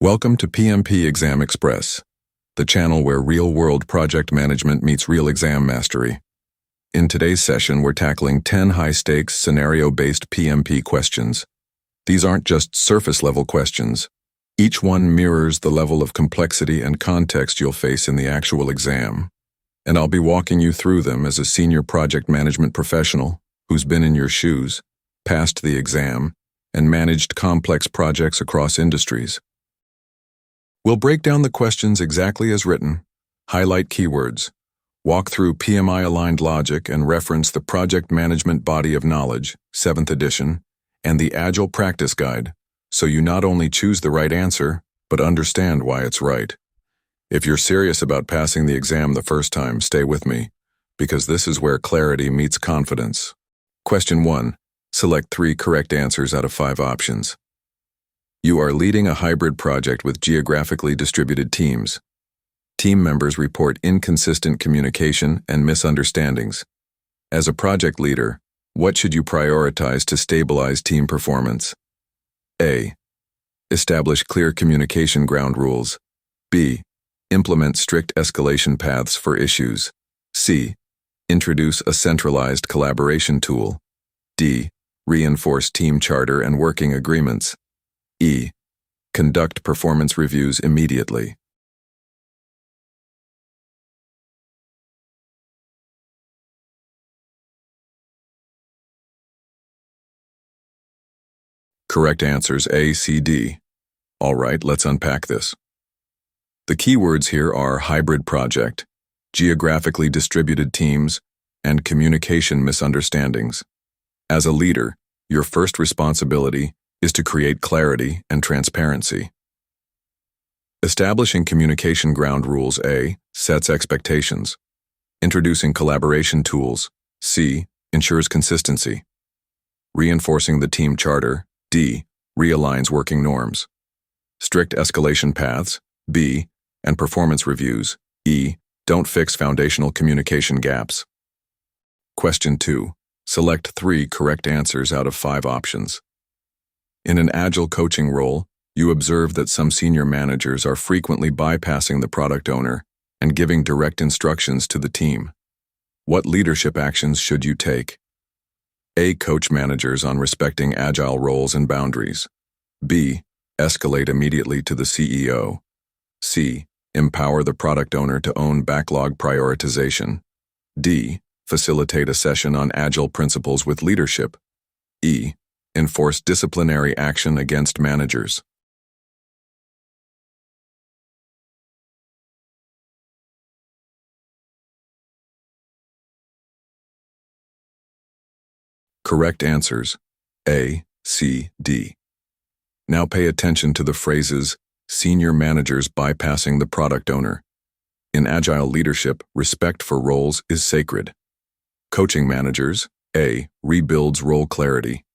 Welcome to PMP Exam Express, the channel where real-world project management meets real exam mastery. In today's session, we're tackling 10 high-stakes, scenario-based PMP questions. These aren't just surface-level questions. Each one mirrors the level of complexity and context you'll face in the actual exam. And I'll be walking you through them as a senior project management professional who's been in your shoes, passed the exam, and managed complex projects across industries. We'll break down the questions exactly as written, highlight keywords, walk through PMI-aligned logic, and reference the Project Management Body of Knowledge, 7th edition, and the Agile Practice Guide, so you not only choose the right answer, but understand why it's right. If you're serious about passing the exam the first time, stay with me, because this is where clarity meets confidence. Question 1. Select 3 correct answers out of 5 options. You are leading a hybrid project with geographically distributed teams. Team members report inconsistent communication and misunderstandings. As a project leader, what should you prioritize to stabilize team performance? A. Establish clear communication ground rules. B. Implement strict escalation paths for issues. C. Introduce a centralized collaboration tool. D. Reinforce team charter and working agreements. E. Conduct performance reviews immediately. Correct answers A, C, D. All right, let's unpack this. The keywords here are hybrid project, geographically distributed teams, and communication misunderstandings. As a leader, your first responsibility is to create clarity and transparency. Establishing communication ground rules A. Sets expectations. Introducing collaboration tools C. Ensures consistency. Reinforcing the team charter D. Realigns working norms. Strict escalation paths B. And performance reviews E. Don't fix foundational communication gaps. Question 2. Select 3 correct answers out of 5 options. In an Agile coaching role, you observe that some senior managers are frequently bypassing the product owner and giving direct instructions to the team. What leadership actions should you take? A. Coach managers on respecting Agile roles and boundaries. B. Escalate immediately to the CEO. C. Empower the product owner to own backlog prioritization. D. Facilitate a session on Agile principles with leadership. E. Enforce disciplinary action against managers. Correct answers A, C, D. Now pay attention to the phrases senior managers bypassing the product owner. In Agile leadership, respect for roles is sacred. Coaching managers A. Rebuilds role clarity.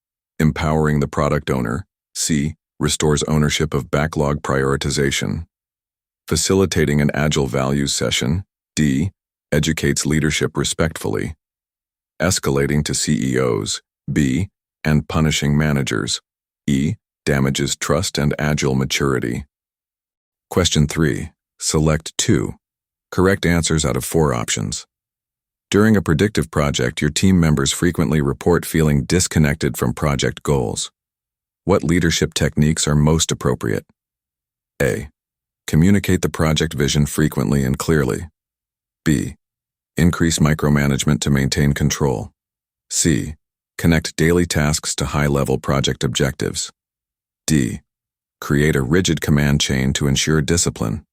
Empowering the product owner C. Restores ownership of backlog prioritization. Facilitating an Agile values session D. Educates leadership respectfully. Escalating to CEOs B. And punishing managers E. Damages trust and Agile maturity. Question 3. Select 2 correct answers out of 4 options. During a predictive project, your team members frequently report feeling disconnected from project goals. What leadership techniques are most appropriate? A. Communicate the project vision frequently and clearly. B. Increase micromanagement to maintain control. C. Connect daily tasks to high-level project objectives. D. Create a rigid command chain to ensure discipline.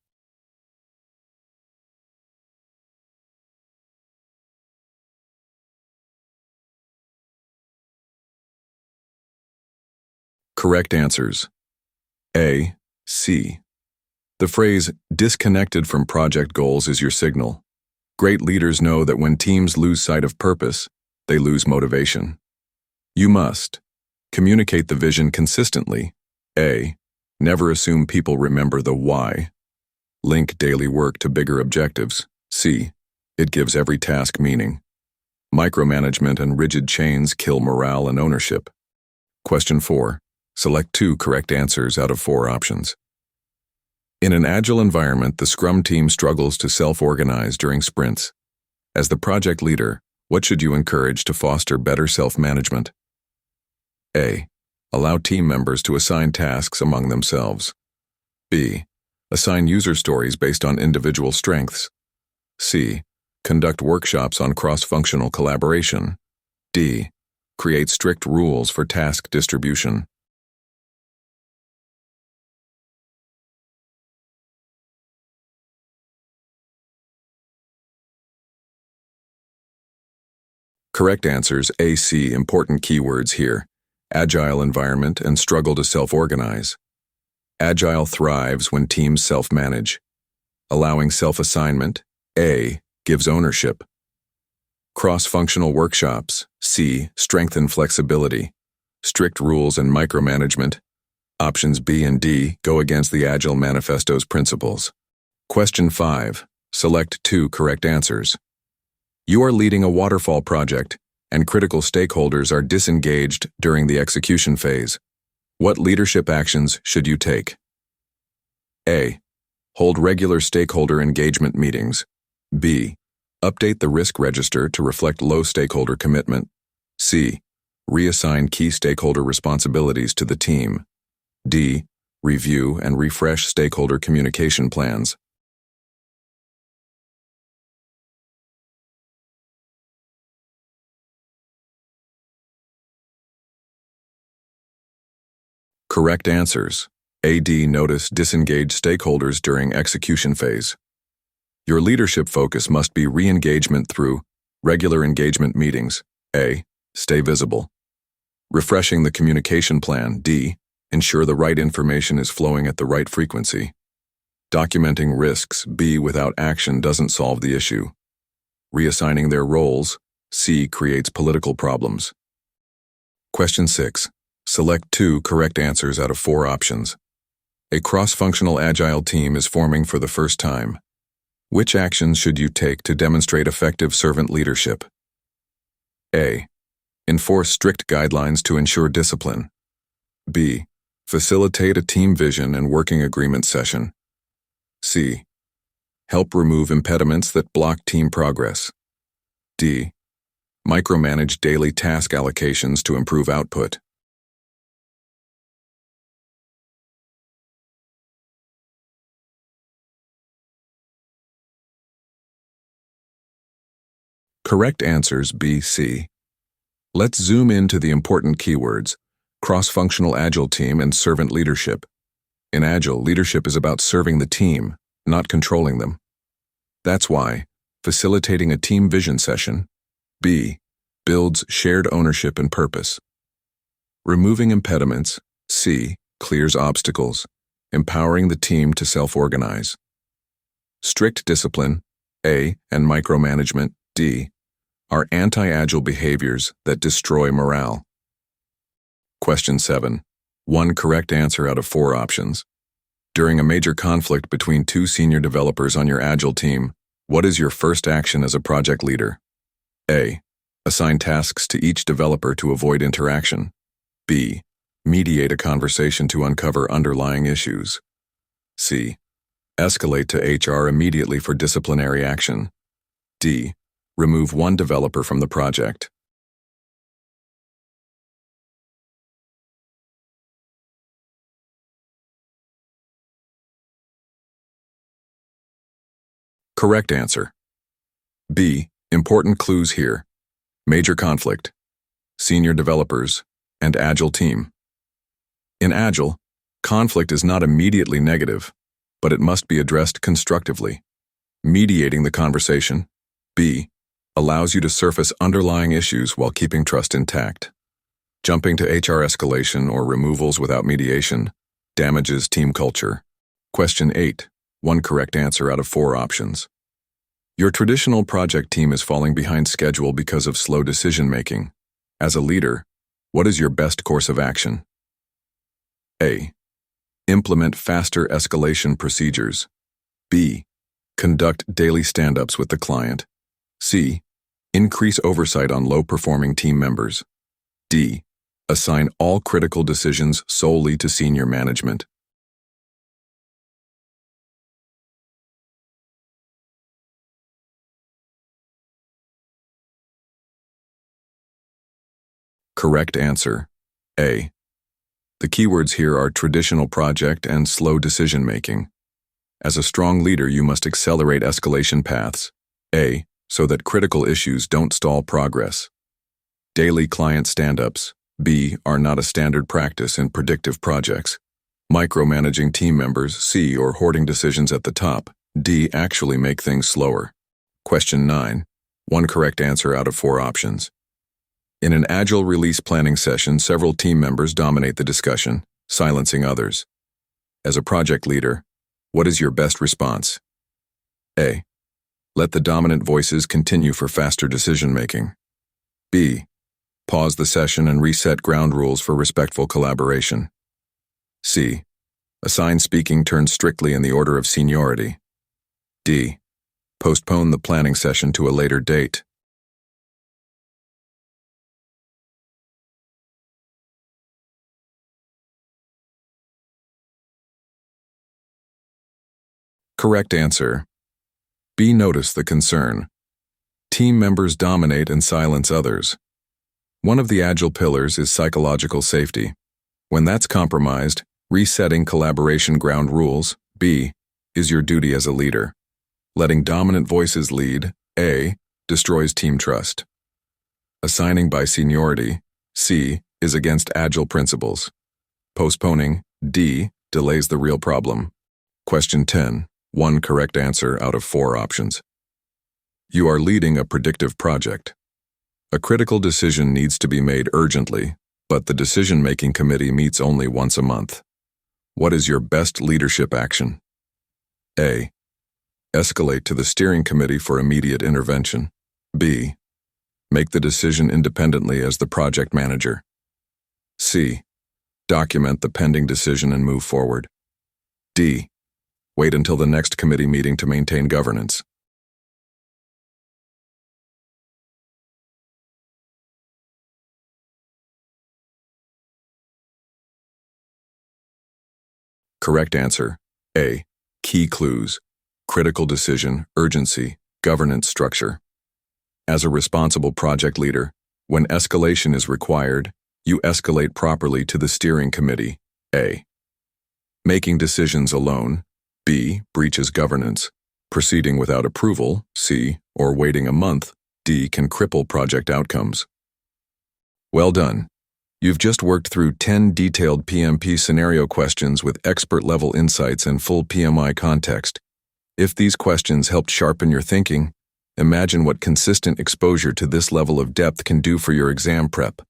Correct answers A, C. The phrase, disconnected from project goals is your signal. Great leaders know that when teams lose sight of purpose, they lose motivation. You must communicate the vision consistently. A. Never assume people remember the why. Link daily work to bigger objectives. C. It gives every task meaning. Micromanagement and rigid chains kill morale and ownership. Question 4. Select 2 correct answers out of 4 options. In an agile environment, the Scrum team struggles to self-organize during sprints. As the project leader, what should you encourage to foster better self-management? A. Allow team members to assign tasks among themselves. B. Assign user stories based on individual strengths. C. Conduct workshops on cross-functional collaboration. D. Create strict rules for task distribution. Correct answers A, C. Important keywords here: agile environment and struggle to self-organize. Agile thrives when teams self-manage. Allowing self-assignment, A, gives ownership. Cross-functional workshops, C, strengthen flexibility. Strict rules and micromanagement, options B and D, go against the Agile Manifesto's principles. Question 5. Select 2 correct answers. You are leading a waterfall project, and critical stakeholders are disengaged during the execution phase. What leadership actions should you take? A. Hold regular stakeholder engagement meetings. B. Update the risk register to reflect low stakeholder commitment. C. Reassign key stakeholder responsibilities to the team. D. Review and refresh stakeholder communication plans. Correct answers. A, D. Notice disengaged stakeholders during execution phase. Your leadership focus must be re-engagement through regular engagement meetings. A. Stay visible. Refreshing the communication plan. D. Ensure the right information is flowing at the right frequency. Documenting risks. B. Without action doesn't solve the issue. Reassigning their roles. C. Creates political problems. Question 6. Select 2 correct answers out of 4 options. A cross-functional agile team is forming for the first time. Which actions should you take to demonstrate effective servant leadership? A. Enforce strict guidelines to ensure discipline. B. Facilitate a team vision and working agreement session. C. Help remove impediments that block team progress. D. Micromanage daily task allocations to improve output. Correct answers B, C. Let's zoom into the important keywords: cross-functional agile team and servant leadership. In Agile, leadership is about serving the team, not controlling them. That's why facilitating a team vision session, B, builds shared ownership and purpose. Removing impediments, C, clears obstacles, empowering the team to self-organize. Strict discipline, A, and micromanagement, D, are anti-agile behaviors that destroy morale. Question 7. 1 correct answer out of 4 options. During a major conflict between 2 senior developers on your Agile team, what is your first action as a project leader? A. Assign tasks to each developer to avoid interaction. B. Mediate a conversation to uncover underlying issues. C. Escalate to HR immediately for disciplinary action. D. Remove 1 developer from the project. Correct answer. B. Important clues here: major conflict, senior developers, and Agile team. In Agile, conflict is not immediately negative, but it must be addressed constructively. Mediating the conversation, B, allows you to surface underlying issues while keeping trust intact. Jumping to HR escalation or removals without mediation damages team culture. Question 8. 1 correct answer out of 4 options. Your traditional project team is falling behind schedule because of slow decision-making. As a leader, what is your best course of action? A. Implement faster escalation procedures. B. Conduct daily stand-ups with the client. C. Increase oversight on low-performing team members. D. Assign all critical decisions solely to senior management. Correct answer, A. The keywords here are traditional project and slow decision-making. As a strong leader, you must accelerate escalation paths, A, so that critical issues don't stall progress. Daily client stand-ups, B, are not a standard practice in predictive projects. Micromanaging team members, C, or hoarding decisions at the top, D, actually make things slower. Question 9. One correct answer out of 4 options. In an Agile release planning session, several team members dominate the discussion, silencing others. As a project leader, what is your best response? A. Let the dominant voices continue for faster decision-making. B. Pause the session and reset ground rules for respectful collaboration. C. Assign speaking turns strictly in the order of seniority. D. Postpone the planning session to a later date. Correct answer. B. Notice the concern. Team members dominate and silence others. One of the Agile pillars is psychological safety. When that's compromised, resetting collaboration ground rules, B, is your duty as a leader. Letting dominant voices lead, A, destroys team trust. Assigning by seniority, C, is against Agile principles. Postponing, D, delays the real problem. Question 10. One correct answer out of 4 options. You are leading a predictive project. A critical decision needs to be made urgently, but the decision-making committee meets only once a month. What is your best leadership action? A. Escalate to the steering committee for immediate intervention. B. Make the decision independently as the project manager. C. Document the pending decision and move forward. D. Wait until the next committee meeting to maintain governance. Correct answer, A. Key clues: critical decision, urgency, governance structure. As a responsible project leader, when escalation is required, you escalate properly to the steering committee, A. Making decisions alone, B. Breaches governance. Proceeding without approval, C. Or waiting a month, D. Can cripple project outcomes. Well done. You've just worked through 10 detailed PMP scenario questions with expert-level insights and full PMI context. If these questions helped sharpen your thinking, imagine what consistent exposure to this level of depth can do for your exam prep.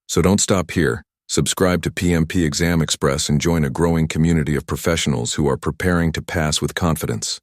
So don't stop here. Subscribe to PMP Exam Express and join a growing community of professionals who are preparing to pass with confidence.